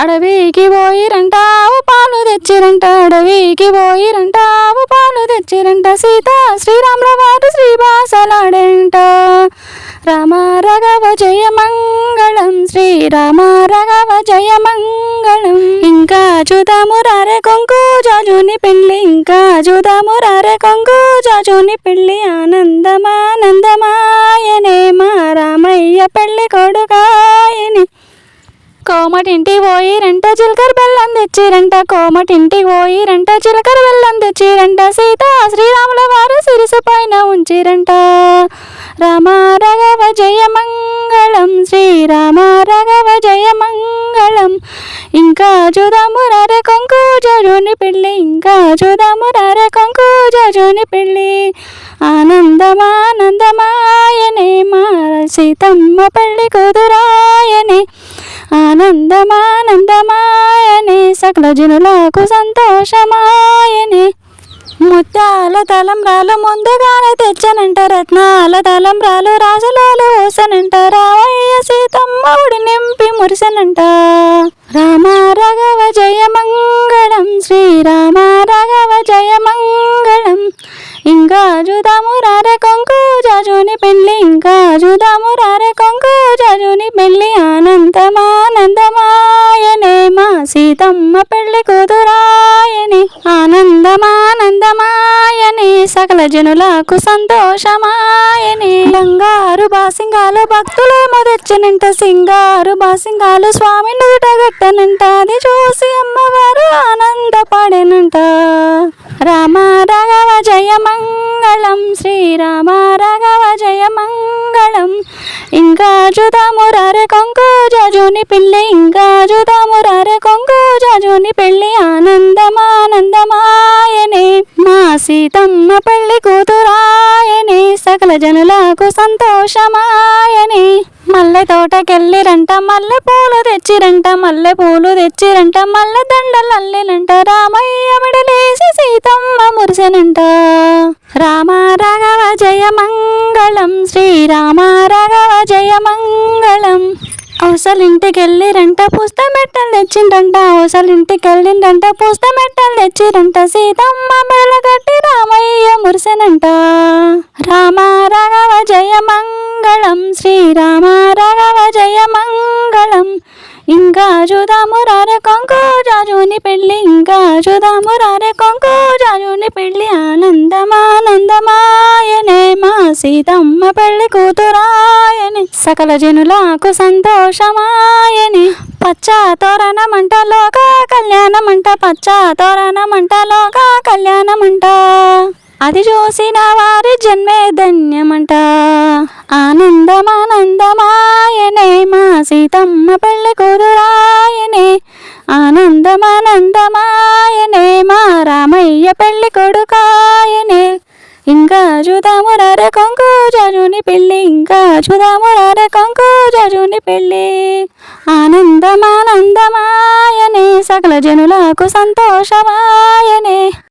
అడవికి పోయిరంట ఆవు పాలు తెచ్చిరంట, అడవికి పోయిరంట ఆవు పాలు తెచ్చిరంట, సీత శ్రీరాముల వారు శ్రీభాసలాడేంట. రామ రాఘవ జయ మంగళం, శ్రీరామ రాఘవ జయ మంగళం. ఇంకా చూద్దాము రారే కొంకు జాజుని పెళ్ళి, ఇంకా చూద్దాము రారే కొంకు జాజుని పెళ్ళి. ఆనందమానందమాయనే మా రామయ్య పెళ్ళి కొడుకాయని. కోమటింటి పోయిరంట చిలకర బెల్లం తెచ్చిరంట, కోమటింటి పోయిరంట చిలకర బెల్లం తెచ్చిరంట, సీత శ్రీరాముల వారు శిరసు పైన ఉంచిరంట. రామ రాఘవ జయ మంగళం, శ్రీరామ రాఘవ జయ మంగళం. ఇంకా చూద్దాము రారే కొంకు జాజుని పెళ్ళి, ఇంకా చూద్దాము రారే కొంకు జాజుని పెళ్ళి. ఆనందమానందమాయనే మా సీతమ్మ పెళ్ళి కూతురాయనే. ఆనందమానందమాయనే సకల జనులకు సంతోషమాయనే. ముత్యాల తలంబ్రాలు ముందుగానే తెచ్చనంట, రత్నాల తలంబ్రాలు రాజులోలు ఓసనంట, రావయ్య సీతమ్మ ఉడి నింపి మురిసనంట. రామ రాఘవ జయ మంగళం, శ్రీరామ రాఘవ జయ మంగళం. ఇంకా చూద్దాము రారే కొంకు జాజుని పెళ్ళి, ఇంకా చూద్దాము రారే కొంకు జాజుని పెళ్ళి. ఆనందమానందమాయనే మా సీతమ్మ పెళ్ళి కూతురాయని. ఆనందమానందమాయనే సకల జనులకు సంతోషమాయని. బంగారు బాసింగాలు భక్తులేమో తెచ్చనంట, సింగారు బాసింగాలు స్వామి నుదుట గట్టనంట, అది చూసి అమ్మవారు ఆనందపడేనంట. రామ రాఘవ జయ మంగళం, శ్రీరామ రాఘవ జయ మంగళం. ఇంకా చూద్దాము రారే కొంకు జాజుని పెళ్ళి, ఇంకా చూద్దాము రారే కొంకు జాజుని పెళ్ళి. ఆనందమానందమాయనే మా సీతమ్మ పెళ్ళి కూతురాయనే సకల జనులకు సంతోషమాయనే. మల్లె తోటకెళ్ళిరంట మల్లె పూలు తెచ్చిరంట, మల్లె పూలు తెచ్చిరంట, మల్లె దండలు అల్లినంట, రామయ్య విడలేసి సీతమ్మ మురిసెనంట. రామ రాఘవ జయ మంగళం, శ్రీరామ రాఘవ జయ మంగళం. అవసలింటికెళ్ళిరంట పుస్తమెట్టలు తెచ్చిండ్రంట, అవసలింటికెళ్ళిండ్రంట పుస్తమెట్టలు తెచ్చిరంట, సీతమ్మ మెడలగట్టి రామయ్య మురిసెనంట. రామ రాఘవ జయ మంగళం, శ్రీరామ రాఘవ జయ మంగళం. ఇంకా చూద్దాము రారే కొంకు జాజుని పెళ్ళి, ఇంకా చూద్దాము రారే కొంకు జాజుని పెళ్ళి. ఆనందమానందమాయనే మా సీతమ్మ పెళ్ళి కూతురాయని సకల జనులకు సంతోషమాయని. పచ్చ తోరణమంట లోక కళ్యాణమంట, పచ్చ తోరణమంట లోక కళ్యాణమంట, అది చూసిన వారి జన్మే ధన్యమంట. ఆనందమానందమాయనే మా సీతమ్మ పెళ్ళి కూతురాయనే. ఆనందమానందమాయనే మా రామయ్య పెళ్ళి కొడుకాయనే. ఇంకా చూద్దాము రారే కొంకు జాజుని పెళ్ళి, ఇంకా చూద్దాము రారే కొంకు జాజుని పెళ్ళి. ఆనందమానందమాయనే సకల జనులకు సంతోషమాయనే.